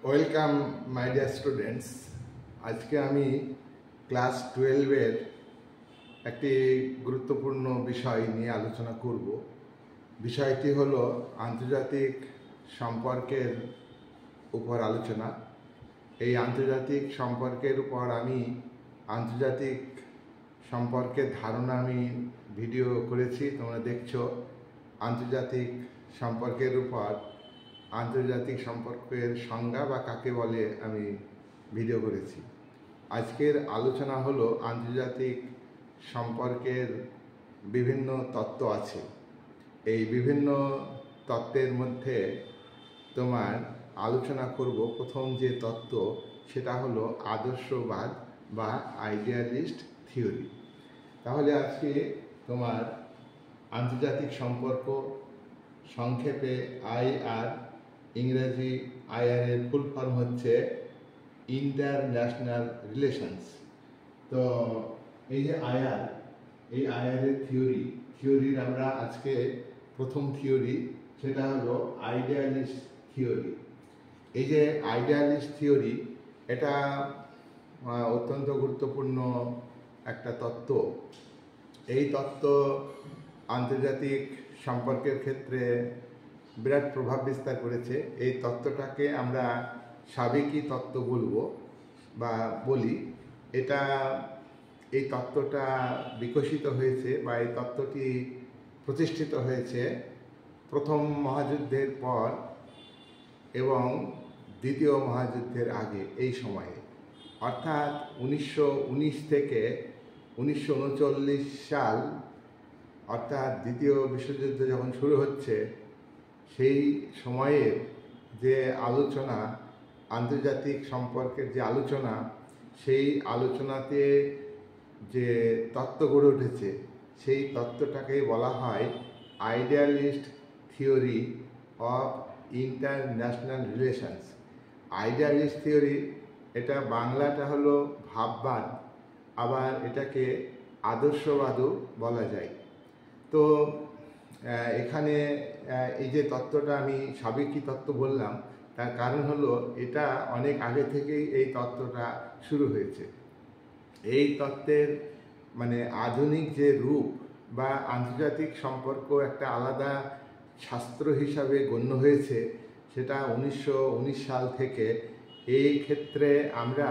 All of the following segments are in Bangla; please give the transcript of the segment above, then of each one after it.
Welcome my dear students. আজকে আমি ক্লাস 12-এর একটি গুরুত্বপূর্ণ বিষয় নিয়ে আলোচনা করব। বিষয়টি হলো আন্তর্জাতিক সম্পর্কের উপর আলোচনা। এই আন্তর্জাতিক সম্পর্কের উপর আমি আন্তর্জাতিক সম্পর্কের ধারণা আমি ভিডিও করেছি, তোমরা দেখছো। আন্তর্জাতিক সম্পর্কের উপর আন্তর্জাতিক সম্পর্কের সংজ্ঞা বা কাকে বলে আমি ভিডিও করেছি। আজকের আলোচনা হলো আন্তর্জাতিক সম্পর্কের বিভিন্ন তত্ত্ব আছে। এই বিভিন্ন তত্ত্বের মধ্যে তোমার আলোচনা করব প্রথম যে তত্ত্ব, সেটা হলো আদর্শবাদ বা আইডিয়ালিস্ট থিওরি। তাহলে আজকে তোমার আন্তর্জাতিক সম্পর্ক, সংক্ষেপে আইআর, ইংরেজি আইআর এর ফুল ফর্ম হচ্ছে ইন্টারন্যাশনাল রিলেশনস। তো এই যে আইআর, এই আইআর এর থিওরির আমরা আজকে প্রথম থিওরি, সেটা হলো আইডিয়ালিস্ট থিওরি। এই যে আইডিয়ালিস্ট থিওরি, এটা অত্যন্ত গুরুত্বপূর্ণ একটা তত্ত্ব। এই তত্ত্ব আন্তর্জাতিক সম্পর্কের ক্ষেত্রে বিরাট প্রভাব বিস্তার করেছে। এই তত্ত্বটাকে আমরা সাবেকি তত্ত্ব বলবো বা বলি। এই তত্ত্বটা বিকশিত হয়েছে বা এই তত্ত্বটি প্রতিষ্ঠিত হয়েছে প্রথম মহাযুদ্ধের পর এবং দ্বিতীয় মহাযুদ্ধের আগে, এই সময়ে, অর্থাৎ 1919 থেকে 1939 সাল, অর্থাৎ দ্বিতীয় বিশ্বযুদ্ধ যখন শুরু হচ্ছে, সেই সময়ের যে আলোচনা, আন্তর্জাতিক সম্পর্কের যে আলোচনা, সেই আলোচনাতে যে তত্ত্ব গড়ে উঠেছে, সেই তত্ত্বটাকে বলা হয় idealist theory of international relations. Idealist theory, এটা বাংলাটা হলো ভাববাদ, আবার এটাকে আদর্শবাদও বলা যায়। তো এখানে এই যে তত্ত্বটা আমি সাবেকি তত্ত্ব বললাম, তার কারণ হলো এটা অনেক আগে থেকেই এই তত্ত্বটা শুরু হয়েছে। এই তত্ত্বের আধুনিক যে রূপ বা আন্তর্জাতিক সম্পর্ক একটা আলাদা শাস্ত্র হিসাবে গণ্য হয়েছে, সেটা 1919 সাল থেকে। এই ক্ষেত্রে আমরা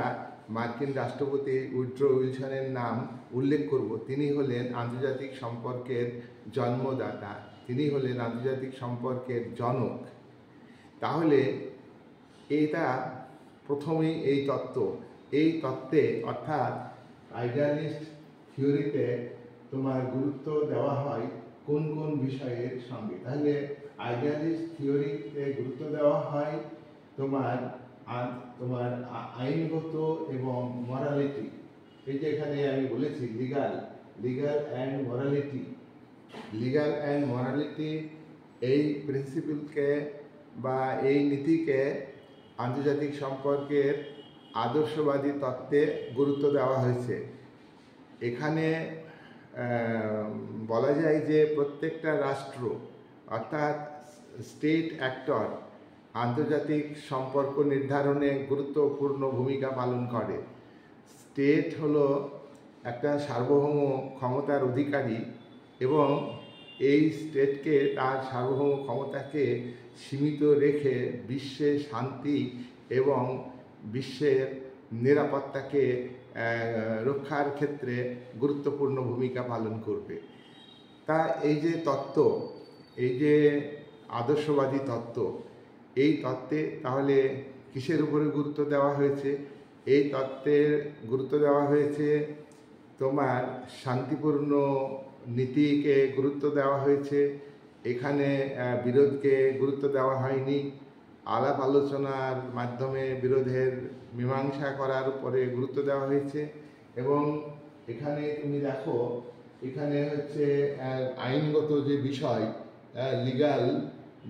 মার্কিন রাষ্ট্রপতি উড্রো উইলসনের নাম উল্লেখ করব। তিনি হলেন আন্তর্জাতিক সম্পর্কের জন্মদাতা, তিনি হলেন আন্তর্জাতিক সম্পর্কের জনক। তাহলে এটা প্রথমেই এই তত্ত্বে অর্থাৎ আইডিয়ালিস্ট থিওরিতে তোমার গুরুত্ব দেওয়া হয় কোন কোন বিষয়ের সঙ্গে। তাহলে আইডিয়ালিস্ট থিওরিতে গুরুত্ব দেওয়া হয় তোমার আইনগত এবং মরালিটি। এই যে এখানে আমি বলেছি লিগাল অ্যান্ড মরালিটি, এই প্রিন্সিপালকে বা এই নীতিকে আন্তর্জাতিক সম্পর্কের আদর্শবাদী তত্ত্বে গুরুত্ব দেওয়া হয়েছে। এখানে বলা যায় যে প্রত্যেকটা রাষ্ট্র, অর্থাৎ স্টেট অ্যাক্টর, আন্তর্জাতিক সম্পর্ক নির্ধারণে গুরুত্বপূর্ণ ভূমিকা পালন করে। স্টেট হলো একটা সার্বভৌম ক্ষমতার অধিকারী এবং এই স্টেটকে, তার সার্বভৌম ক্ষমতাকে সীমিত রেখে বিশ্বে শান্তি এবং বিশ্বের নিরাপত্তাকে রক্ষার ক্ষেত্রে গুরুত্বপূর্ণ ভূমিকা পালন করবে। তা এই যে তত্ত্ব, এই যে আদর্শবাদী তত্ত্ব, এই তত্ত্বে তাহলে কিসের উপরে গুরুত্ব দেওয়া হয়েছে? এই তত্ত্বের গুরুত্ব দেওয়া হয়েছে তোমার শান্তিপূর্ণ নীতিকে গুরুত্ব দেওয়া হয়েছে। এখানে বিরোধকে গুরুত্ব দেওয়া হয়নি। আলাপ আলোচনার মাধ্যমে বিরোধের মীমাংসা করার উপরে গুরুত্ব দেওয়া হয়েছে। এবং এখানে তুমি দেখো, এখানে হচ্ছে আইনগত যে বিষয়, লিগাল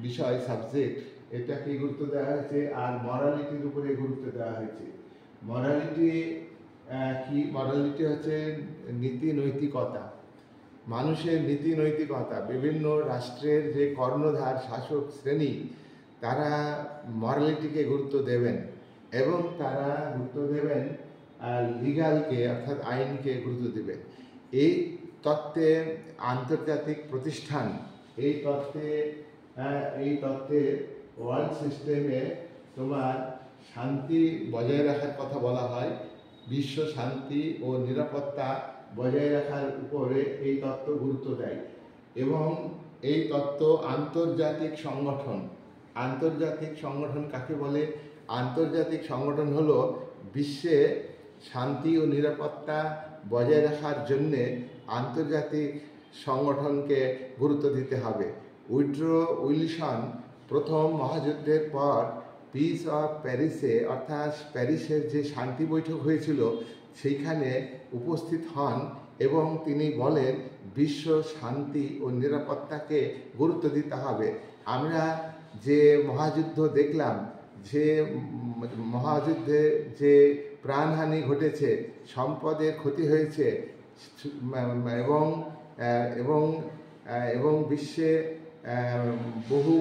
বিষয়, সাবজেক্ট, এটাকে গুরুত্ব দেওয়া হয়েছে। আর মরালিটির উপরে গুরুত্ব দেওয়া হয়েছে। মরালিটি হচ্ছে নীতি নৈতিকতা, মানুষের নীতি নৈতিকতা। বিভিন্ন রাষ্ট্রের যে কর্ণধার শাসক শ্রেণী, তারা মরালিটিকে গুরুত্ব দেবেন এবং তারা গুরুত্ব দেবেন লিগালকে অর্থাৎ আইনকে গুরুত্ব দেবেন। এই তত্ত্বে আন্তর্জাতিক প্রতিষ্ঠান এই তত্ত্বে ওয়ার্ল্ড সিস্টেমে তোমার শান্তি বজায় রাখার কথা বলা হয়। বিশ্ব শান্তি ও নিরাপত্তা বজায় রাখার উপরে এই তত্ত্ব গুরুত্ব দেয় এবং এই তত্ত্ব আন্তর্জাতিক সংগঠন কাকে বলে? আন্তর্জাতিক সংগঠন হলো বিশ্বে শান্তি ও নিরাপত্তা বজায় রাখার জন্যে আন্তর্জাতিক সংগঠনকে গুরুত্ব দিতে হবে। উইড্রো উইলসন প্রথম মহাযুদ্ধের পর পিস অফ প্যারিসে অর্থাৎ প্যারিসের যে শান্তি বৈঠক হয়েছিল সেইখানে উপস্থিত হন এবং তিনি বলেন বিশ্ব শান্তি ও নিরাপত্তাকে গুরুত্ব দিতে হবে। আমরা যে মহাযুদ্ধ দেখলাম, যে মহাযুদ্ধে যে প্রাণহানি ঘটেছে, সম্পদের ক্ষতি হয়েছে এবং বিশ্বে বহু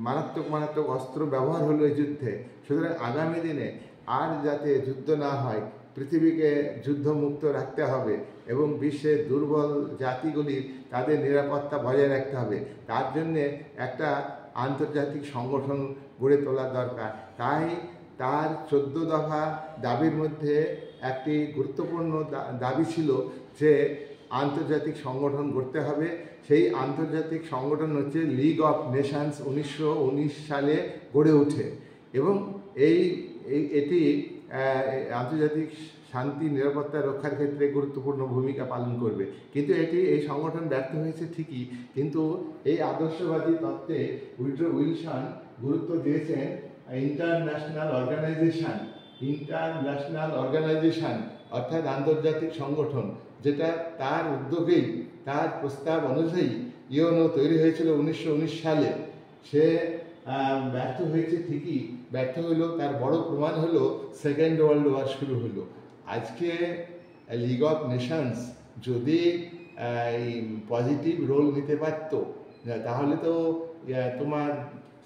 মারাত্মক অস্ত্র ব্যবহার হলো এই যুদ্ধে। সুতরাং আগামী দিনে আর যাতে যুদ্ধ না হয়, পৃথিবীকে যুদ্ধমুক্ত রাখতে হবে এবং বিশ্বের দুর্বল জাতিগুলির তাদের নিরাপত্তা বজায় রাখতে হবে। তার জন্যে একটা আন্তর্জাতিক সংগঠন গড়ে তোলা দরকার। তাই তার 14 দফা দাবির মধ্যে একটি গুরুত্বপূর্ণ দাবি ছিল যে আন্তর্জাতিক সংগঠন গড়তে হবে। সেই আন্তর্জাতিক সংগঠন হচ্ছে লিগ অফ নেশনস 1919 সালে গড়ে ওঠে এবং এটি আন্তর্জাতিক শান্তি নিরাপত্তা রক্ষার ক্ষেত্রে গুরুত্বপূর্ণ ভূমিকা পালন করবে। কিন্তু এই সংগঠন ব্যর্থ হয়েছে ঠিকই, কিন্তু এই আদর্শবাদী তত্ত্বে উইড্রো উইলসন গুরুত্ব দিয়েছেন ইন্টারন্যাশনাল অর্গানাইজেশন অর্থাৎ আন্তর্জাতিক সংগঠন, যেটা তার উদ্যোগেই তার প্রস্তাব অনুযায়ী ইউএনও তৈরি হয়েছিল 1919 সালে। সে ব্যর্থ হয়েছে ঠিকই, ব্যর্থ হলো তার বড় প্রমাণ হলো সেকেন্ড ওয়ার্ল্ড ওয়ার শুরু হলো। আজকে লিগ অফ নেশনস যদি পজিটিভ রোল নিতে পারত তাহলে তো তোমার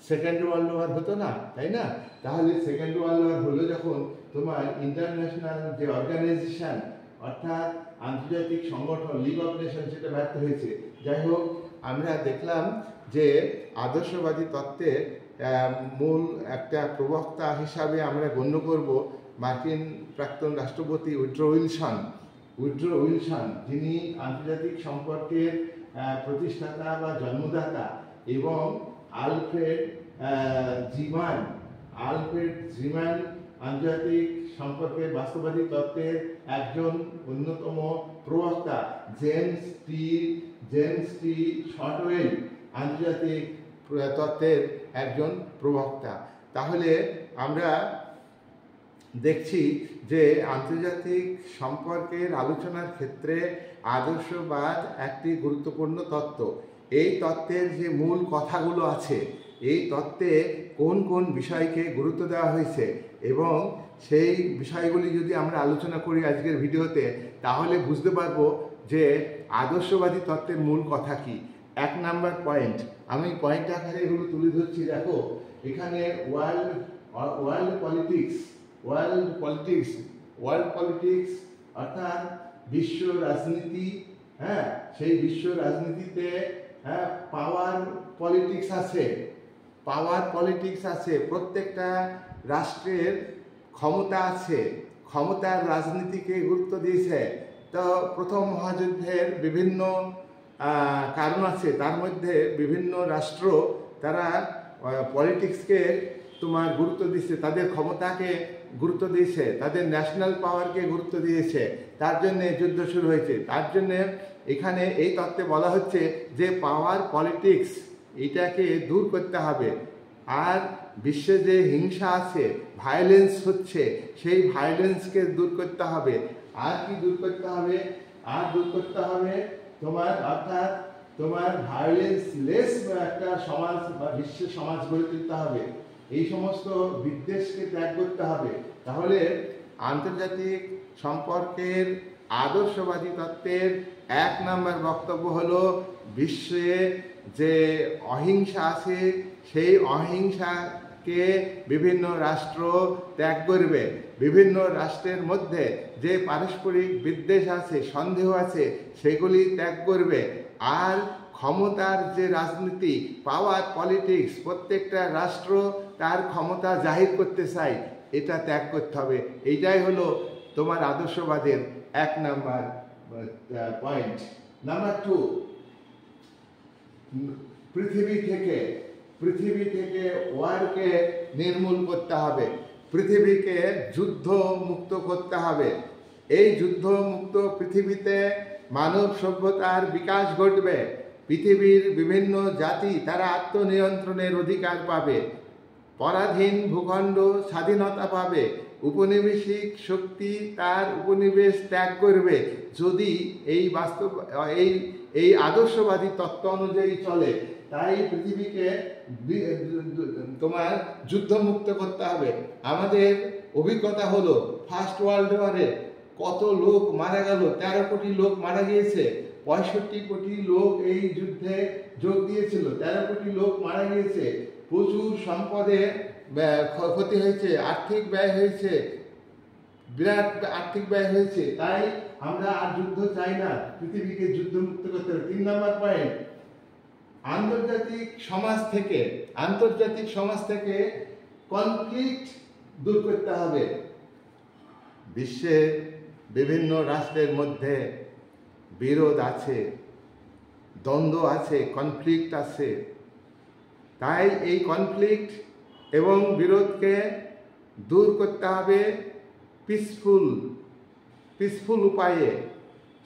সেকেন্ড ওয়ার্ল্ড ওয়ার হতো না, তাই না? তাহলে সেকেন্ড ওয়ার্ল্ড ওয়ার হলো যখন তোমার ইন্টারন্যাশনাল যে অর্গানাইজেশন অর্থাৎ আন্তর্জাতিক সংগঠন লিগ অফ নেশন সেটা ব্যর্থ হয়েছে। যাই হোক, আমরা দেখলাম যে আদর্শবাদী তত্ত্বে মূল একটা প্রবক্তা হিসাবে আমরা গণ্য করব মার্কিন প্রাক্তন রাষ্ট্রপতি উইড্রো উইলসন, যিনি আন্তর্জাতিক সম্পর্কের প্রতিষ্ঠাতা বা জন্মদাতা, এবং আলফ্রেড জিমান আন্তর্জাতিক সম্পর্কের বাস্তববাদী তত্ত্বের একজন অন্যতম প্রবক্তা। জেমস টি শর্টওয়েল আন্তর্জাতিক তত্ত্বের একজন প্রবক্তা। তাহলে আমরা দেখছি যে আন্তর্জাতিক সম্পর্কের আলোচনার ক্ষেত্রে আদর্শবাদ একটি গুরুত্বপূর্ণ তত্ত্ব। এই তত্ত্বের যে মূল কথাগুলো আছে, এই তত্ত্বে কোন কোন বিষয়কে গুরুত্ব দেওয়া হয়েছে এবং সেই বিষয়গুলি যদি আমরা আলোচনা করি আজকের ভিডিওতে, তাহলে বুঝতে পারবো যে আদর্শবাদী তত্ত্বের মূল কথা কি। 1 নাম্বার পয়েন্ট, আমি পয়েন্ট আকারে এগুলো তুলে ধরছি। দেখো এখানে ওয়ার্ল্ড পলিটিক্স অর্থাৎ বিশ্ব রাজনীতি। সেই বিশ্ব রাজনীতিতে পাওয়ার পলিটিক্স আছে, প্রত্যেকটা রাষ্ট্রের ক্ষমতা আছে, ক্ষমতার রাজনীতিকে গুরুত্ব দিয়েছে। তো প্রথম মহাযুদ্ধের বিভিন্ন কারণ আছে, তার মধ্যে বিভিন্ন রাষ্ট্র তারা পলিটিক্সকে তোমার গুরুত্ব দিয়েছে, তাদের ক্ষমতাকে গুরুত্ব দিয়েছে, তাদের ন্যাশনাল পাওয়ারকে গুরুত্ব দিয়েছে, তার জন্যে যুদ্ধ শুরু হয়েছে। তার জন্যে এখানে এই তত্ত্বে বলা হচ্ছে যে পাওয়ার পলিটিক্স এটাকে দূর করতে হবে। আর বিশ্বে যে হিংসা আছে, ভায়োলেন্স হচ্ছে, সেই ভায়োলেন্সকে দূর করতে হবে। আর কি দূর করতে হবে? তোমার ভায়োলেন্স লেস একটা সমাজ বা বিশ্বের সমাজ গড়ে তুলতে হবে। এই সমস্ত বিদ্বেষকে ত্যাগ করতে হবে। তাহলে আন্তর্জাতিক সম্পর্কের আদর্শবাদী তত্ত্বের 1 নম্বর বক্তব্য হলো বিশ্বে যে অহিংসা আছে সেই অহিংসাকে বিভিন্ন রাষ্ট্র ত্যাগ করবে। বিভিন্ন রাষ্ট্রের মধ্যে যে পারস্পরিক বিদ্বেষ আছে, সন্দেহ আছে, সেগুলি ত্যাগ করবে। আর ক্ষমতার যে রাজনীতি, পাওয়ার পলিটিক্স, প্রত্যেকটা রাষ্ট্র তার ক্ষমতা জাহির করতে চায়, এটা ত্যাগ করতে হবে। এইটাই হলো তোমার আদর্শবাদের 1 নম্বর পয়েন্ট। নাম্বার 2, পৃথিবী থেকে ওয়ারকে নির্মূল করতে হবে, পৃথিবীকে যুদ্ধ মুক্ত করতে হবে। এই যুদ্ধ মুক্ত পৃথিবীতে মানব সভ্যতার বিকাশ ঘটবে। পৃথিবীর বিভিন্ন জাতি তারা আত্মনিয়ন্ত্রণের অধিকার পাবে, পরাধীন ভূখণ্ড স্বাধীনতা পাবে, উপনিবেশিক শক্তি তার উপনিবেশ ত্যাগ করবে যদি এই আদর্শবাদী তত্ত্ব অনুযায়ী চলে। তাই পৃথিবীকে তোমার যুদ্ধমুক্ত করতে হবে। আমাদের অভিজ্ঞতা হলো ফার্স্ট ওয়ার্ল্ড ওয়ারে কত লোক মারা গেল, 13 কোটি লোক মারা গিয়েছে। 65 কোটি লোক এই যুদ্ধে যোগ দিয়েছিল, 13 কোটি লোক মারা গিয়েছে। প্রচুর সম্পদে ক্ষতি হয়েছে, আর্থিক ব্যয় হয়েছে, বিরাট আর্থিক ব্যয় হয়েছে। তাই আমরা আর যুদ্ধ চাই না, পৃথিবীকে যুদ্ধমুক্ত করতে হবে। 3 নম্বর পয়েন্ট, আন্তর্জাতিক সমাজ থেকে কনফ্লিক্ট দূর করতে হবে। বিশ্বের বিভিন্ন রাষ্ট্রের মধ্যে বিরোধ আছে, দ্বন্দ্ব আছে, কনফ্লিক্ট আছে। তাই এই কনফ্লিক্ট এবং বিরোধকে দূর করতে হবে পিসফুল উপায়ে,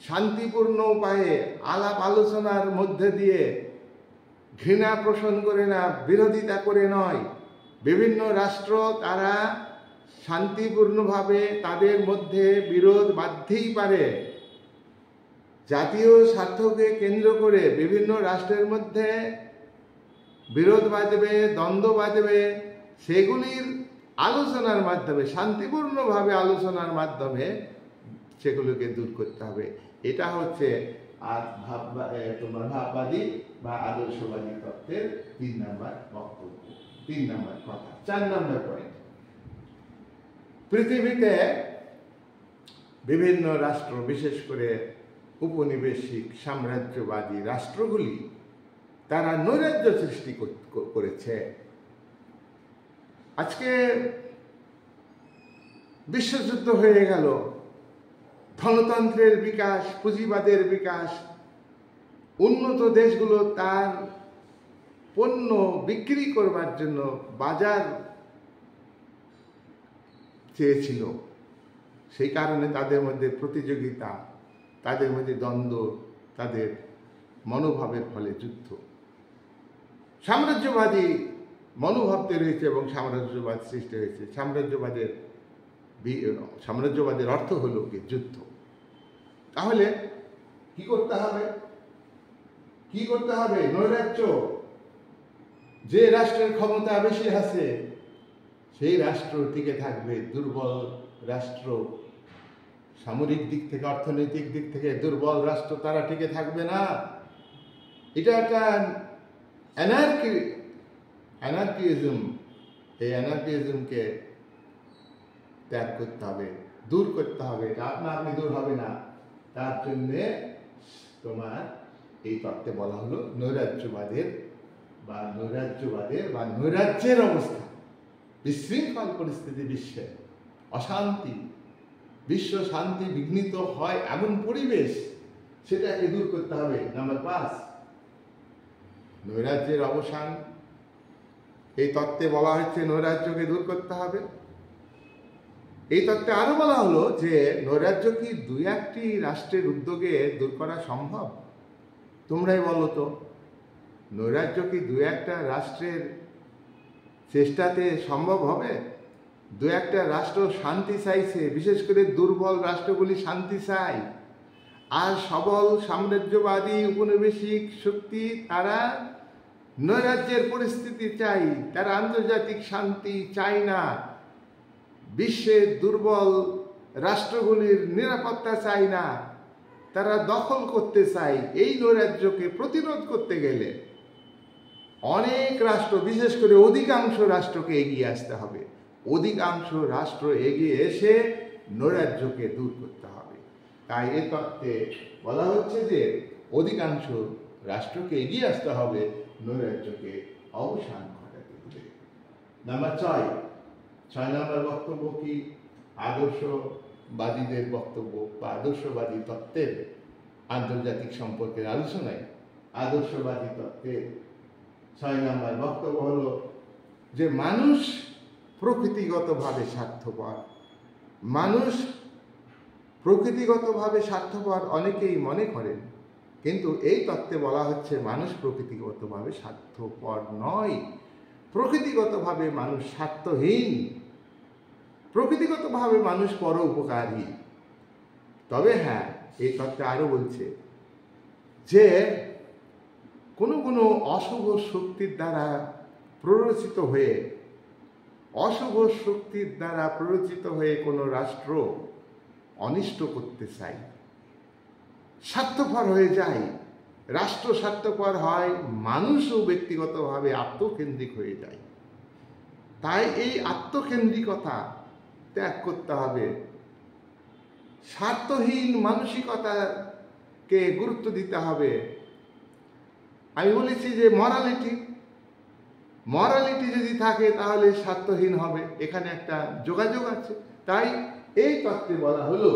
শান্তিপূর্ণ উপায়ে, আলাপ আলোচনার মধ্যে দিয়ে, ঘৃণা পোষণ করে না, বিরোধিতা করে নয়। বিভিন্ন রাষ্ট্র তারা শান্তিপূর্ণভাবে তাদের মধ্যে বিরোধ বাঁধতেই পারে। জাতীয় স্বার্থকে কেন্দ্র করে বিভিন্ন রাষ্ট্রের মধ্যে বিরোধ বাঁধবে, দ্বন্দ্ব বাঁধবে, সেগুলির আলোচনার মাধ্যমে, শান্তিপূর্ণভাবে আলোচনার মাধ্যমে সেগুলোকে দূর করতে হবে। এটা হচ্ছে তোমার ভাববাদী বা আদর্শবাদী তত্ত্বের 3 নম্বর বক্তব্য, 3 নম্বর কথা। 4 নম্বর পয়েন্ট, পৃথিবীতে বিভিন্ন রাষ্ট্র, বিশেষ করে উপনিবেশিক সাম্রাজ্যবাদী রাষ্ট্রগুলি তারা নৈরাজ্য সৃষ্টি করেছে। আজকে বিশ্বযুদ্ধ হয়ে গেল, ধনতন্ত্রের বিকাশ, পুঁজিবাদের বিকাশ, উন্নত দেশগুলো তার পণ্য বিক্রি করবার জন্য বাজার চেয়েছিল। সেই কারণে তাদের মধ্যে প্রতিযোগিতা, তাদের মধ্যে দ্বন্দ্ব, তাদের মনোভাবের ফলে যুদ্ধ। সাম্রাজ্যবাদী মনোভাব তৈরি হয়েছে এবং সাম্রাজ্যবাদ সৃষ্টি হয়েছে। সাম্রাজ্যবাদের অর্থ হলো কি যুদ্ধ। তাহলে কি করতে হবে? নৈরাজ্য, যে রাষ্ট্রের ক্ষমতা বেশি আছে সেই রাষ্ট্র টিকে থাকবে। দুর্বল রাষ্ট্র, সামরিক দিক থেকে, অর্থনৈতিক দিক থেকে দুর্বল রাষ্ট্র, তারা টিকে থাকবে না। এটা একটা অ্যানার্কিজম। এই অ্যানার্কিজমকে ত্যাগ করতে হবে, দূর করতে হবে। এটা আপনি দূর হবে না। তার জন্যে তোমার এই তত্ত্বে বলা হলো নৈরাজ্যের অবস্থা, বিশৃঙ্খল পরিস্থিতি, বিশ্বে অশান্তি, বিশ্ব শান্তি বিঘ্নিত হয় এমন পরিবেশ, সেটাকে দূর করতে হবে। নাম্বার 5, নৈরাজ্যের অবসান। এই তত্ত্বে বলা হচ্ছে নৈরাজ্যকে দূর করতে হবে। এই তত্ত্বে আরো বলা হলো যে নৈরাজ্য কি 2-1টি রাষ্ট্রের উদ্যোগে দূর করা সম্ভব? তোমরাই বলো তো, নৈরাজ্য কি 2-1টা রাষ্ট্রের চেষ্টাতে সম্ভব হবে? 2-1টা রাষ্ট্র শান্তি চাইছে, বিশেষ করে দুর্বল রাষ্ট্রগুলি শান্তি চায়। আর সবল সাম্রাজ্যবাদী উপনিবেশিক শক্তি তারা নৈরাজ্যের পরিস্থিতি চাই, তারা আন্তর্জাতিক শান্তি চায় না। বিশ্বের দুর্বল রাষ্ট্রগুলির নিরাপত্তা চায় না, তারা দখল করতে চায়। এই নৈরাজ্যকে প্রতিরোধ করতে গেলে অনেক রাষ্ট্র, বিশেষ করে অধিকাংশ রাষ্ট্রকে এগিয়ে আসতে হবে। অধিকাংশ রাষ্ট্র এগিয়ে এসে নৈরাজ্যকে দূর করতে হবে। তাই এই তত্ত্বে বলা হচ্ছে যে অধিকাংশ রাষ্ট্রকে এগিয়ে আসতে হবে নৈরাজ্যকে অবসান ঘটাতে হবে। নাম্বার 6 নম্বর বক্তব্য কি? আদর্শবাদীদের বক্তব্য বা আদর্শবাদী তত্ত্বের আন্তর্জাতিক সম্পর্কের আলোচনায় আদর্শবাদী তত্ত্বের 6 নম্বর বক্তব্য হলো যে মানুষ প্রকৃতিগতভাবে স্বার্থপর। মানুষ প্রকৃতিগতভাবে স্বার্থপর অনেকেই মনে করেন, কিন্তু এই তত্ত্বে বলা হচ্ছে মানুষ প্রকৃতিগতভাবে স্বার্থপর নয়। প্রকৃতিগতভাবে মানুষ স্বার্থহীন, প্রকৃতিগতভাবে মানুষ পরোপকারী। তবে হ্যাঁ, এই তত্ত্বে আরো বলছে যে কোনো কোনো অশুভ শক্তির দ্বারা প্ররোচিত হয়ে কোনো রাষ্ট্র অনিষ্ট করতে চায়, স্বার্থপর হয়ে যায়, রাষ্ট্র স্বার্থপর হয়, মানুষও ব্যক্তিগতভাবে আত্মকেন্দ্রিক হয়ে যায়। তাই এই আত্মকেন্দ্রিকতা ত্যাগ করতে হবে, স্বার্থহীন মানসিকতাকে গুরুত্ব দিতে হবে। আমি বলেছি যে মরালিটি যদি থাকে তাহলে স্বার্থহীন হবে, এখানে একটা যোগাযোগ আছে। তাই এই তত্ত্বে বলা হলো,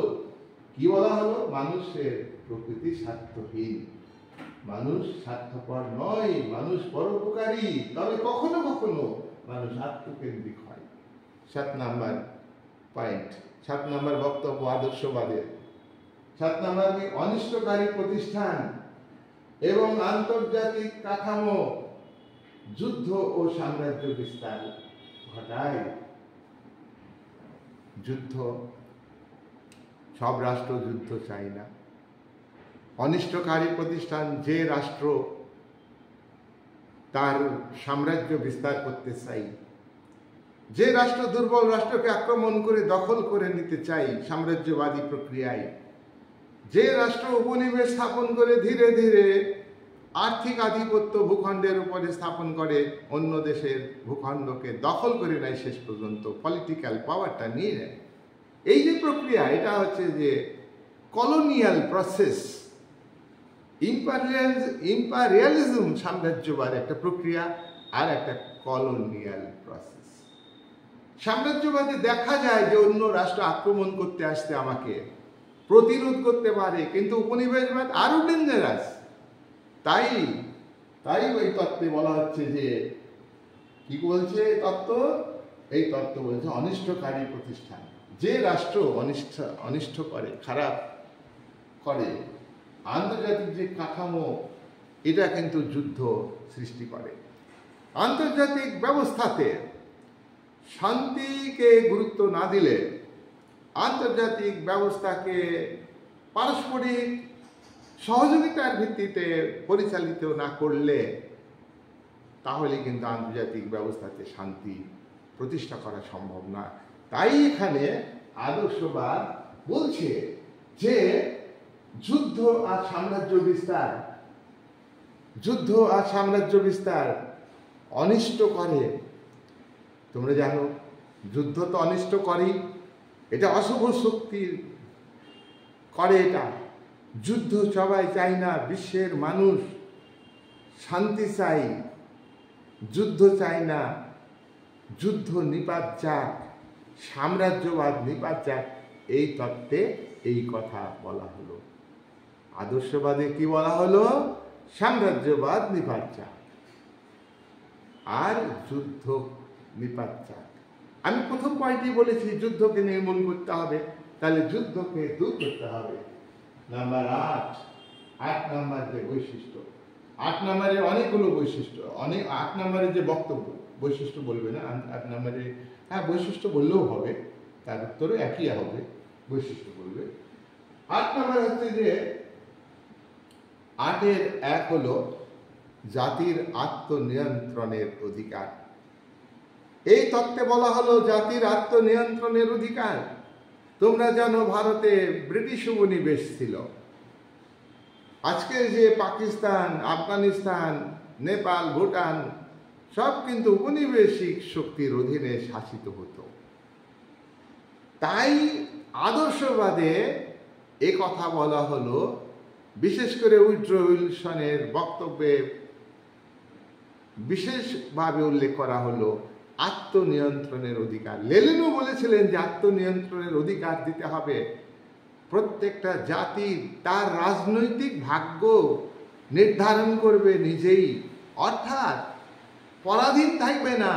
কি বলা হলো? মানুষের প্রকৃতি স্বার্থহীন, মানুষ স্বার্থপর নয়, মানুষ পরোপকারী, তবে কখনো কখনো মানুষ আত্মকেন্দ্রিক হয়। 7 নম্বর পয়েন্ট, 7 নম্বর বক্তব্য আদর্শবাদের। 7 নম্বর কি? অনিষ্টকারী প্রতিষ্ঠান এবং আন্তর্জাতিক কাঠামো যুদ্ধ ও সাম্রাজ্য বিস্তার ঘটায়। যুদ্ধ, সব রাষ্ট্র যুদ্ধ চায় না। অনিষ্টকারী প্রতিষ্ঠান, যে রাষ্ট্র তার সাম্রাজ্য বিস্তার করতে চাই, যে রাষ্ট্র দুর্বল রাষ্ট্রকে আক্রমণ করে দখল করে নিতে চাই সাম্রাজ্যবাদী প্রক্রিয়ায়, যে রাষ্ট্র উপনিবেশ স্থাপন করে ধীরে ধীরে আর্থিক আধিপত্য ভূখণ্ডের উপরে স্থাপন করে, অন্য দেশের ভূখণ্ডকে দখল করে নেয়, শেষ পর্যন্ত পলিটিক্যাল পাওয়ারটা নিয়ে নেয়। এই যে প্রক্রিয়া, এটা হচ্ছে যে কলোনিয়াল প্রসেস, ইম্পারিয়ালিজম সাম্রাজ্যবাদ একটা প্রক্রিয়া, আর একটা কলোনিয়াল প্রসেস। সাম্রাজ্যবাদে দেখা যায় যে অন্য রাষ্ট্র আক্রমণ করতে আসতে আমাকে প্রতিরোধ করতে পারে, কিন্তু উপনিবেশবাদ আরো ডেঞ্জারাস। তাই ওই তত্ত্বে বলা হচ্ছে যে, কি বলছে এই তত্ত্ব বলছে অনিষ্টকারী প্রতিষ্ঠান, যে রাষ্ট্র অনিষ্ট করে, খারাপ করে, আন্তর্জাতিক যে কাঠামো, এটা কিন্তু যুদ্ধ সৃষ্টি করে। আন্তর্জাতিক ব্যবস্থাতে শান্তিকে গুরুত্ব না দিলে, আন্তর্জাতিক ব্যবস্থাকে পারস্পরিক সহযোগিতার ভিত্তিতে পরিচালিত না করলে, তাহলে কিন্তু আন্তর্জাতিক ব্যবস্থাতে শান্তি প্রতিষ্ঠা করা সম্ভব না। তাই এখানে আদর্শবাদ বলছে যে যুদ্ধ আর সাম্রাজ্য বিস্তার অনিষ্ট করে। তোমরা জানো, যুদ্ধ তো অনিষ্ট করেই, এটা অশুভ শক্তি করে। এটা যুদ্ধ সবাই চাই না, বিশ্বের মানুষ শান্তি চাই, যুদ্ধ চাই না। যুদ্ধ নিপাত যাক, সাম্রাজ্যবাদ নিপাত যাক, এই তত্ত্বে এই কথা বলা হলো। আদর্শবাদে কি বলা হলো? সাম্রাজ্যবাদ নিপাত যাক আর যুদ্ধ নিপাত যাক। আমি প্রথম পয়েন্টই বলেছি, যুদ্ধকে নির্মূল করতে হবে, তাহলে যুদ্ধকে দূর করতে হবে। নাম্বার 8 নম্বর যে বৈশিষ্ট্য, 8 নম্বরে অনেকগুলো বৈশিষ্ট্য, 8 নম্বরে যে বক্তব্য, বৈশিষ্ট্য বলবে না, 8 নম্বরে হ্যাঁ বৈশিষ্ট্য বললেও হবে, তার উত্তরে একই হবে, বৈশিষ্ট্য বলবে। 8 নম্বর হচ্ছে যে 8-এর 1 হলো জাতির আত্মনিয়ন্ত্রণের অধিকার। এই তত্ত্বে বলা হলো জাতির আত্মনিয়ন্ত্রণের অধিকার। তোমরা জানো ভারতে ব্রিটিশ উপনিবেশ ছিল। আজকে যে পাকিস্তান, আফগানিস্তান, নেপাল, ভুটান সব কিন্তু উপনিবেশিক শক্তির অধীনে শাসিত হতো। তাই আদর্শবাদে এ কথা বলা হলো, বিশেষ করে উইড্রো উইলসনের বক্তব্যে বিশেষভাবে উল্লেখ করা হলো আত্মনিয়ন্ত্রণের অধিকার। লেনিনও বলেছিলেন যে আত্মনিয়ন্ত্রণের অধিকার দিতে হবে। প্রত্যেকটা জাতি তার রাজনৈতিক ভাগ্য নির্ধারণ করবে নিজেই, অর্থাৎ পরাধীন থাকবে না।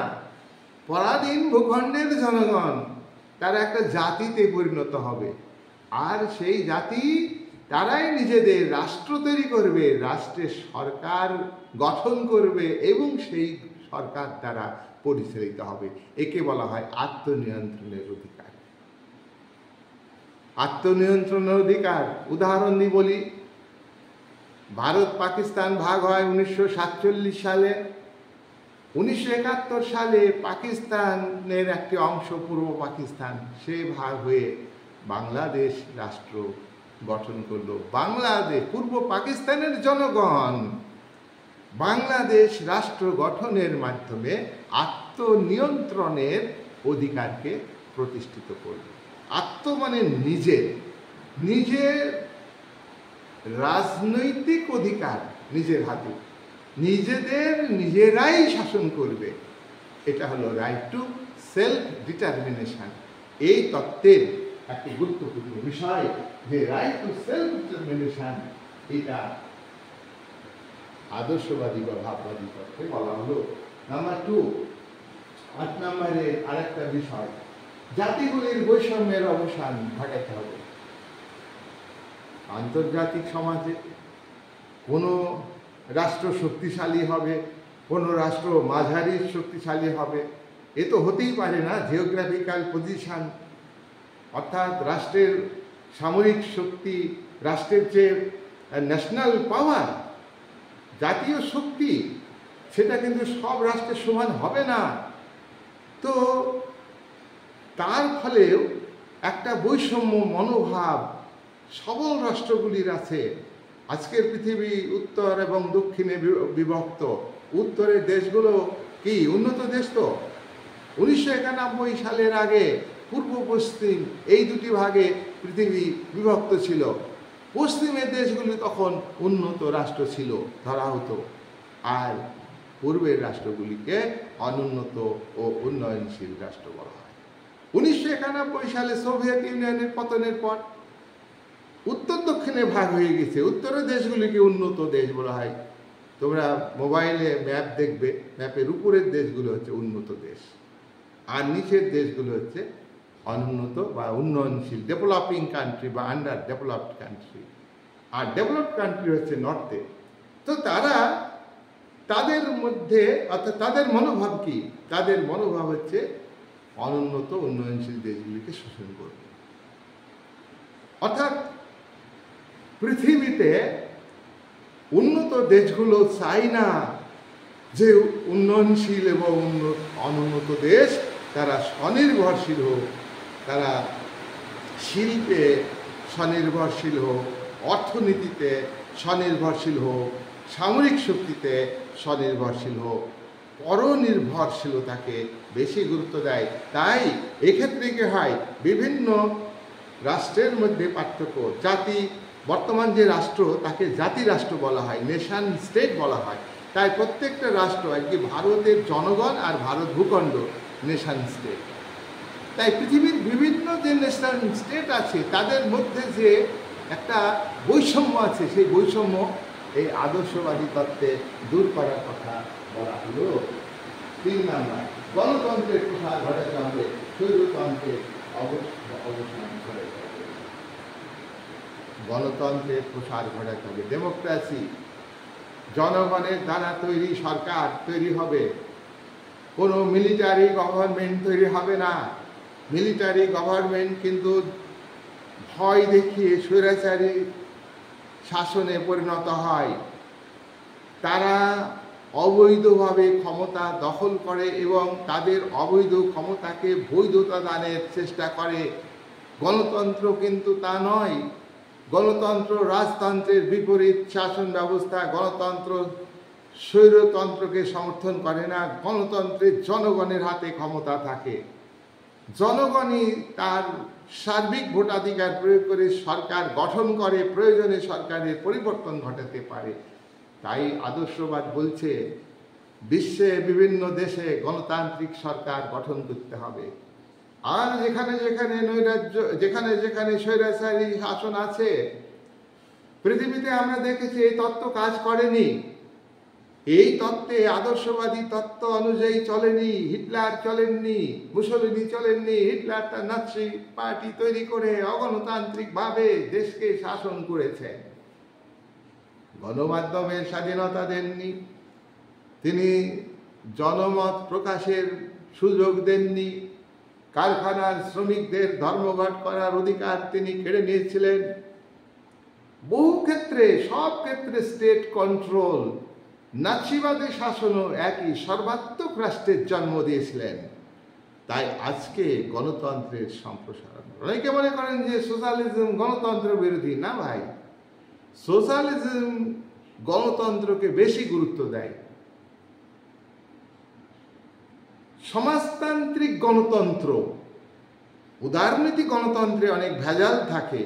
পরাধীন ভূখণ্ডের জনগণ তারা একটা জাতিতে পরিণত হবে, আর সেই জাতি তারাই নিজেদের রাষ্ট্র তৈরি করবে, রাষ্ট্রের সরকার গঠন করবে এবং সেই সরকার দ্বারা পরিচালিত হবে। একে বলা হয় আত্মনিয়ন্ত্রণের অধিকার। আত্মনিয়ন্ত্রণের অধিকার উদাহরণ দিয়ে বলি। ভারত পাকিস্তান ভাগ হয় 1947 সালে। 1971 সালে পাকিস্তানের একটি অংশ পূর্ব পাকিস্তান, সে ভাগ হয়ে বাংলাদেশ রাষ্ট্র গঠন করলো। বাংলাদেশ, পূর্ব পাকিস্তানের জনগণ বাংলাদেশ রাষ্ট্র গঠনের মাধ্যমে আত্মনিয়ন্ত্রণের অধিকারকে প্রতিষ্ঠিত করল। আত্ম মানে নিজের রাজনৈতিক অধিকার নিজের হাতে, নিজেরাই শাসন করবে। এটা হলো রাইট টু সেলফ ডিটারমিনেশন। এই তত্ত্বের একটি গুরুত্বপূর্ণ বিষয় যে রাইট টু সেলফ ডিটারমিনেশন, এটা আদর্শবাদী বা ভাববাদী তত্ত্বে বলা হলো। নাম্বার 2, 8 নম্বরে আরেকটা বিষয়, জাতিগুলির বৈষম্যের অবসান ঘটাতে হবে। আন্তর্জাতিক সমাজে কোনো রাষ্ট্র শক্তিশালী হবে, কোনো রাষ্ট্র মাঝারি শক্তিশালী হবে, এ তো হতেই পারে না। জিওগ্রাফিক্যাল পজিশন, অর্থাৎ রাষ্ট্রের সামরিক শক্তি, রাষ্ট্রের যে ন্যাশনাল পাওয়ার, জাতীয় শক্তি, সেটা কিন্তু সব রাষ্ট্রের সমান হবে না। তো তার ফলেও একটা বৈষম্য মনোভাব সবল রাষ্ট্রগুলির আছে। আজকের পৃথিবী উত্তর এবং দক্ষিণে বিভক্ত। উত্তরের দেশগুলো কি উন্নত দেশ? তো 1991 সালের আগে পূর্ব পশ্চিম এই দুটি ভাগে পৃথিবী বিভক্ত ছিল। পশ্চিমের দেশগুলি তখন উন্নত রাষ্ট্র ছিল ধরা হতো, আর পূর্বের রাষ্ট্রগুলিকে অনুন্নত ও উন্নয়নশীল রাষ্ট্র বলা হয়। 1991 সালে সোভিয়েত ইউনিয়নের পতনের পর উত্তর দক্ষিণে ভাগ হয়ে গেছে। উত্তরের দেশগুলিকে উন্নত দেশ বলা হয়। তোমরা মোবাইলে ম্যাপ দেখবে, ম্যাপের উপরের দেশগুলো হচ্ছে উন্নত দেশ, আর নিচের দেশগুলো হচ্ছে অনুন্নত বা উন্নয়নশীল, ডেভেলপিং কান্ট্রি বা আন্ডার ডেভেলপড কান্ট্রি। আর ডেভেলপড কান্ট্রি হচ্ছে নর্থে। তো তাদের মধ্যে, অর্থাৎ তাদের মনোভাব কি? তাদের মনোভাব হচ্ছে অনুন্নত উন্নয়নশীল দেশগুলিকে শোষণ করবে। অর্থাৎ পৃথিবীতে উন্নত দেশগুলো চাই না যে উন্নয়নশীল এবং অনুন্নত দেশ তারা স্বনির্ভরশীল হোক, তারা শিল্পে স্বনির্ভরশীল হোক, অর্থনীতিতে স্বনির্ভরশীল হোক, সামরিক শক্তিতে স্বনির্ভরশীল হোক, পরনির্ভরশীলতাকে বেশি গুরুত্ব দেয়। তাই এক্ষেত্রে কি হয়, বিভিন্ন রাষ্ট্রের মধ্যে পার্থক্য। জাতি, বর্তমান যে রাষ্ট্র তাকে জাতি রাষ্ট্র বলা হয়, নেশন স্টেট বলা হয়। তাই প্রত্যেকটা রাষ্ট্র, একটি ভারতের জনগণ আর ভারত ভূখণ্ড নেশন স্টেট। তাই পৃথিবীর বিভিন্ন যে নেশন স্টেট আছে তাদের মধ্যে যে একটা বৈষম্য আছে, সেই বৈষম্য এই আদর্শবাদী তত্ত্বে দূর করার কথা বলা হলো। 3 নম্বর, গণতন্ত্রের প্রসার ঘটাতে হবে, স্বৈরতন্ত্রের অবসান ঘটাতে হবে। গণতন্ত্রের প্রসার ঘটাতে হবে, ডেমোক্রেসি, জনগণের দ্বারা তৈরি সরকার তৈরি হবে। কোনো মিলিটারি গভর্নমেন্ট তৈরি হবে না। মিলিটারি গভর্নমেন্ট কিন্তু ভয় দেখিয়ে স্বৈরাচারী শাসনে পরিণত হয়। তারা অবৈধভাবে ক্ষমতা দখল করে এবং তাদের অবৈধ ক্ষমতাকে বৈধতা দানের চেষ্টা করে। গণতন্ত্র কিন্তু তা নয়। গণতন্ত্র রাজতন্ত্রের বিপরীত শাসন ব্যবস্থা। গণতন্ত্র স্বৈরতন্ত্রকে সমর্থন করে না। গণতন্ত্রের জনগণের হাতে ক্ষমতা থাকে। জনগণই তার সার্বিক ভোটাধিকার প্রয়োগ করে সরকার গঠন করে, প্রয়োজনে সরকারের পরিবর্তন ঘটাতে পারে। তাই আদর্শবাদ বলছে বিশ্বে বিভিন্ন দেশে গণতান্ত্রিক সরকার গঠন করতে হবে। আর যেখানে যেখানে নৈরাজ্য, যেখানে যেখানে স্বৈরাচারী শাসন আছে পৃথিবীতে, আমরা দেখেছি এই তত্ত্ব কাজ করেনি। এই তত্ত্বে, আদর্শবাদী তত্ত্ব অনুযায়ী চলেনি। হিটলার চলেননি, মুসলিনি চলেননি। হিটলার তার নাৎসি পার্টি তৈরি করে অগণতান্ত্রিক ভাবে দেশকে শাসন করেছে। গণমাধ্যমের স্বাধীনতা দেননি, তিনি জনমত প্রকাশের সুযোগ দেননি, কারখানার শ্রমিকদের ধর্মঘট করার অধিকার তিনি কেড়ে নিয়েছিলেন। বহু ক্ষেত্রে, সব ক্ষেত্রে স্টেট কন্ট্রোল। নাৎসিবাদী শাসনও একই সর্বাত্মক রাষ্ট্রের জন্ম দিয়েছিলেন। তাই আজকে গণতন্ত্রের সম্প্রসারণ। অনেকে মনে করেন যে সোশ্যালিজম গণতন্ত্র বিরোধী। না ভাই, সোশ্যালিজম গণতন্ত্রকে বেশি গুরুত্ব দেয়। সমাজতান্ত্রিক গণতন্ত্র, উদারনীতি গণতন্ত্রে অনেক ভেজাল থাকে।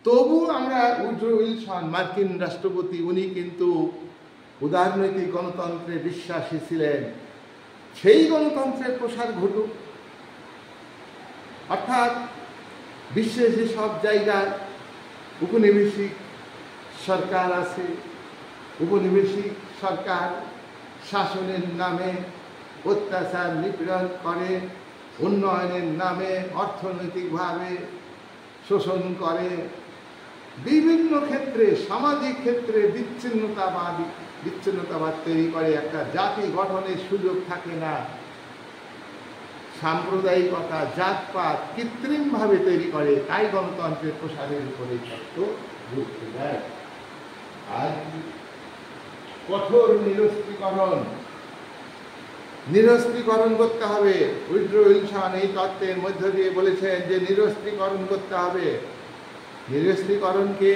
তবু আমরা উড্রো উইলসন, মার্কিন রাষ্ট্রপতি, উনি কিন্তু উদারনৈতিক গণতন্ত্রে বিশ্বাসী ছিলেন। সেই গণতন্ত্রের প্রসার ঘটুক। অর্থাৎ বিশ্বের যে সব জায়গায় উপনিবেশিক সরকার আছে, উপনিবেশিক সরকার শাসনের নামে অত্যাচার নিপীড়ন করে, উন্নয়নের নামে অর্থনৈতিকভাবে শোষণ করে, বিভিন্ন ক্ষেত্রে, সামাজিক ক্ষেত্রে বিচ্ছিন্নতাবাদ তৈরি করে। একটা জাতি গঠনের সুযোগ থাকে না। সাম্প্রদায়িকতা, জাতপাত কৃত্রিমভাবে তৈরি করে। তাই গণতন্ত্রের প্রসারের উপরে তত্ত্ব গুরুত্ব দেয়। আর কঠোর নিরস্ত্রীকরণ করতে হবে। উড্রো উইলসন এই তত্ত্বের মধ্য দিয়ে বলেছেন যে নিরস্ত্রীকরণ করতে হবে। নিরস্ত্রীকরণকে,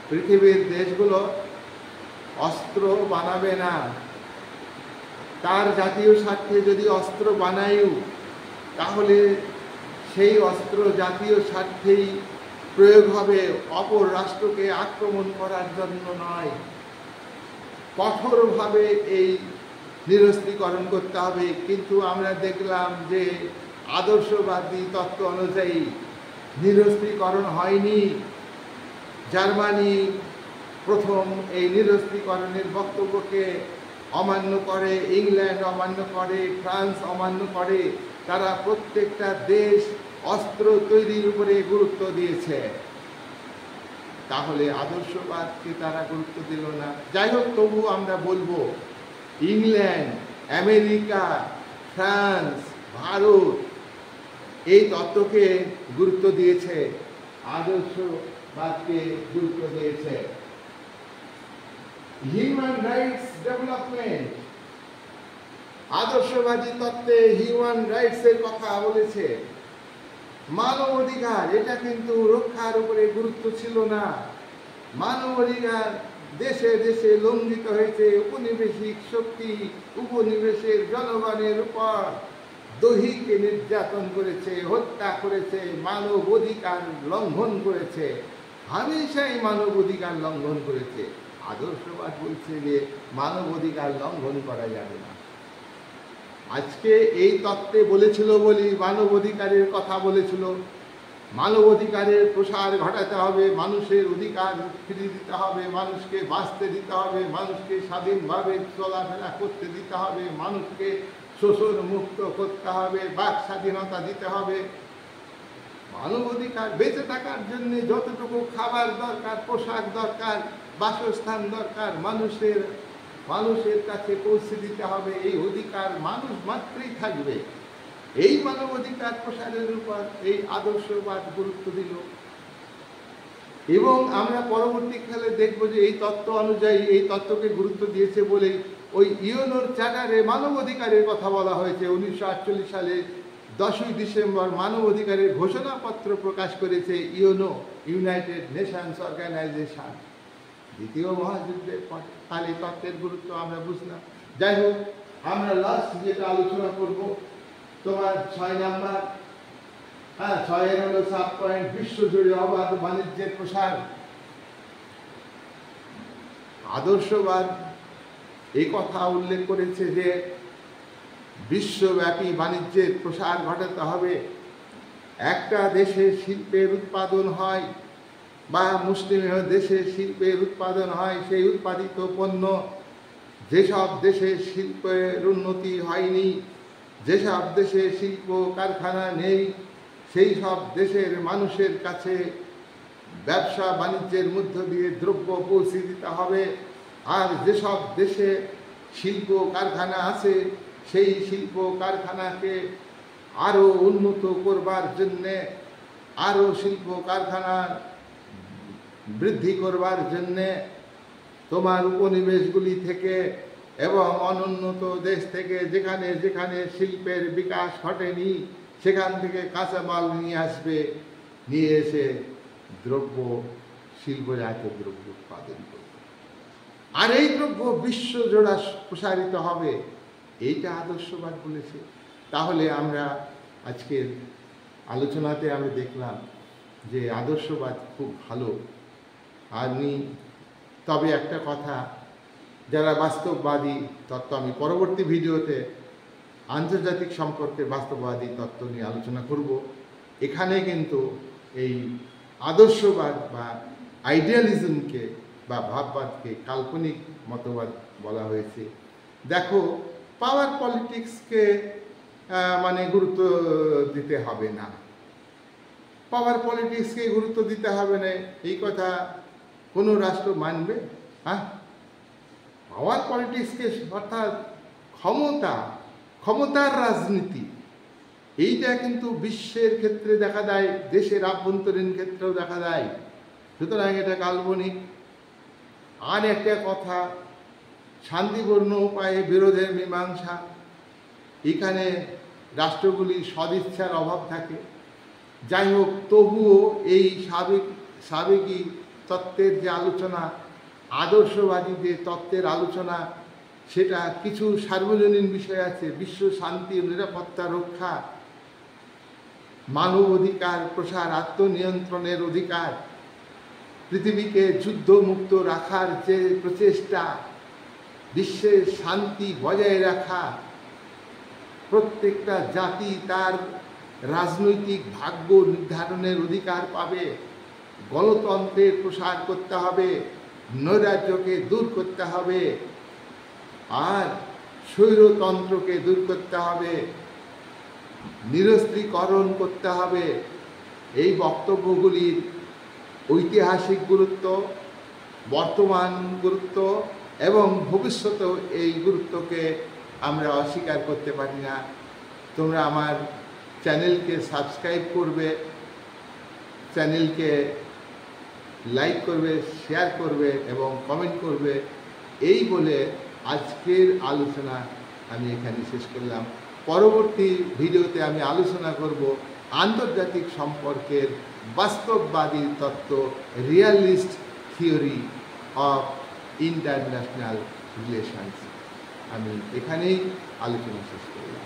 পৃথিবীর দেশগুলো অস্ত্র বানাবে না। তার জাতীয় স্বার্থে যদি অস্ত্র বানায়ও, তাহলে সেই অস্ত্র জাতীয় স্বার্থেই প্রয়োগ হবে, অপর রাষ্ট্রকে আক্রমণ করার জন্য নয়। কঠোরভাবে এই নিরস্ত্রীকরণ করতে হবে। কিন্তু আমরা দেখলাম যে আদর্শবাদী তত্ত্ব অনুযায়ী নিরস্ত্রীকরণ হয়নি। জার্মানি প্রথম এই নিরস্ত্রীকরণের বক্তব্যকে অমান্য করে, ইংল্যান্ড অমান্য করে, ফ্রান্স অমান্য করে। তারা প্রত্যেকটা দেশ অস্ত্র তৈরির উপরে গুরুত্ব দিয়েছে। তাহলে আদর্শবাদকে তারা গুরুত্ব দিল না। যাই হোক, তবু আমরা বলবো ইংল্যান্ড, আমেরিকা, ফ্রান্স, ভারত এই তত্ত্বকে গুরুত্ব দিয়েছে, আদর্শবাদকে গুরুত্ব দিয়েছে। হিউম্যান রাইটস ডেভেলপমেন্ট, আদর্শবাদী তত্ত্বে হিউম্যান রাইটস এর কথা বলেছে। মানব অধিকার, এটা কিন্তু রক্ষার উপরে গুরুত্ব ছিল না। মানব অধিকার দেশে দেশে লঙ্ঘিত হয়েছে। উপনিবেশিক শক্তি উপনিবেশের জনগণের উপর দৈহিক নির্যাতন করেছে, হত্যা করেছে, মানব অধিকার লঙ্ঘন করেছে, হামেশাই মানব অধিকার লঙ্ঘন করেছে। আদর্শবাদ বলছে যে মানব অধিকার লঙ্ঘন করা যাবে না। আজকে এই তত্ত্বে বলেছিল বলি মানব অধিকারের কথা বলেছিল। মানব অধিকারের প্রসার ঘটাতে হবে, মানুষের অধিকার ফিরিয়ে দিতে হবে, মানুষকে বাঁচতে দিতে হবে, মানুষকে স্বাধীনভাবে চলাফেরা করতে দিতে হবে, মানুষকে শোষণ মুক্ত করতে হবে, বাক স্বাধীনতা দিতে হবে। মানব অধিকার, বেঁচে থাকার জন্য যতটুকু খাবার দরকার, পোশাক দরকার, বাসস্থান দরকার, মানুষের কাছে পৌঁছে দিতে হবে। এই অধিকার মানুষ মাত্রই থাকবে। এই মানব অধিকার প্রসারের উপর এই আদর্শবাদ গুরুত্ব দিল। এবং আমরা পরবর্তীকালে দেখব যে এই তত্ত্ব অনুযায়ী, এই তত্ত্বকে গুরুত্ব দিয়েছে বলে ওই ইউএনওর চার্টারে মানব অধিকারের কথা বলা হয়েছে। 1948 সালে 10ই ডিসেম্বর মানবাধিকারের ঘোষণাপত্র প্রকাশ করেছে ইউনাইটেড নেশনস অর্গানাইজেশন। দ্বিতীয় মহাযুদ্ধের পরে তাহলে তত্ত্বের গুরুত্ব আমরা বুঝলাম। যাই হোক, আমরা লাস্ট যেটা আলোচনা করব তোমার 6 নাম্বার, 6 হলো সাব পয়েন্ট, বিশ্বজুড়ে অবাধ বাণিজ্যের প্রসার। আদর্শবাদ এই কথা উল্লেখ করেছে যে বিশ্বব্যাপী বাণিজ্যের প্রসার ঘটাতে হবে। একটা দেশে শিল্পের উৎপাদন হয় বা মুসলিম দেশে শিল্পের উৎপাদন হয়, সেই উৎপাদিত পণ্য যেসব দেশে শিল্পের উন্নতি হয়নি, যেসব দেশে শিল্প কারখানা নেই, সেই সব দেশের মানুষের কাছে ব্যবসা বাণিজ্যের মধ্য দিয়ে দ্রব্য পৌঁছে দিতে হবে। আর যেসব দেশে শিল্প কারখানা আছে, সেই শিল্প কারখানাকে আরও উন্নত করবার জন্যে, আরও শিল্প কারখানা বৃদ্ধি করবার জন্যে তোমার উপনিবেশগুলি থেকে এবং অনুন্নত দেশ থেকে যেখানে যেখানে শিল্পের বিকাশ ঘটেনি, সেখান থেকে কাঁচামাল নিয়ে আসবে, নিয়ে এসে দ্রব্য, শিল্পজাত দ্রব্য উৎপাদন করবে। আর এই দ্রব্য বিশ্বজোড়া প্রসারিত হবে, এইটা আদর্শবাদ বলেছে। তাহলে আমরা আজকের আলোচনাতে আমরা দেখলাম যে আদর্শবাদ খুব ভালো। তবে একটা কথা, যারা বাস্তববাদী তত্ত্ব, আমি পরবর্তী ভিডিওতে আন্তর্জাতিক সম্পর্কে বাস্তববাদী তত্ত্ব নিয়ে আলোচনা করব। এখানে কিন্তু এই আদর্শবাদ বা আইডিয়ালিজমকে বা ভাববাদকে কাল্পনিক মতবাদ বলা হয়েছে। দেখো, পাওয়ার পলিটিক্সকে মানে গুরুত্ব দিতে হবে না, পাওয়ার পলিটিক্সকে গুরুত্ব দিতে হবে না, এই কথা কোনো রাষ্ট্র মানবে? পাওয়ার পলিটিক্সকে, অর্থাৎ ক্ষমতার রাজনীতি, এইটা কিন্তু বিশ্বের ক্ষেত্রে দেখা দেয়, দেশের আভ্যন্তরীণ ক্ষেত্রেও দেখা দেয়। সুতরাং এটা কাল্পনিক। আর একটা কথা, শান্তিপূর্ণ উপায়ে বিরোধের মীমাংসা, এখানে রাষ্ট্রগুলির সদিচ্ছার অভাব থাকে। যাই হোক, তবুও এই সাবেকি তত্ত্বের যে আলোচনা, আদর্শবাদী যে তত্ত্বের আলোচনা, সেটা কিছু সার্বজনীন বিষয় আছে। বিশ্ব শান্তি ও নিরাপত্তা রক্ষা, মানব অধিকার প্রসার, আত্মনিয়ন্ত্রণের অধিকার, পৃথিবীকে যুদ্ধমুক্ত রাখার যে প্রচেষ্টা, বিশ্বের শান্তি বজায় রাখা, প্রত্যেকটা জাতি তার রাজনৈতিক ভাগ্য নির্ধারণের অধিকার পাবে, গণতন্ত্রের প্রসার করতে হবে, নৈরাজ্যকে দূর করতে হবে, আর স্বৈরতন্ত্রকে দূর করতে হবে, নিরস্ত্রীকরণ করতে হবে। এই বক্তব্যগুলির ঐতিহাসিক গুরুত্ব, বর্তমান গুরুত্ব এবং ভবিষ্যতেও এই গুরুত্বকে আমরা অস্বীকার করতে পারি না। তোমরা আমার চ্যানেলকে সাবস্ক্রাইব করবে, চ্যানেলকে লাইক করবে, শেয়ার করবে এবং কমেন্ট করবে। এই বলে আজকের আলোচনা আমি এখানে শেষ করলাম। পরবর্তী ভিডিওতে আমি আলোচনা করব আন্তর্জাতিক সম্পর্কের বাস্তববাদী তত্ত্ব, realist theory of international relations. আমি এখানেই আলোচনা শেষ করলাম।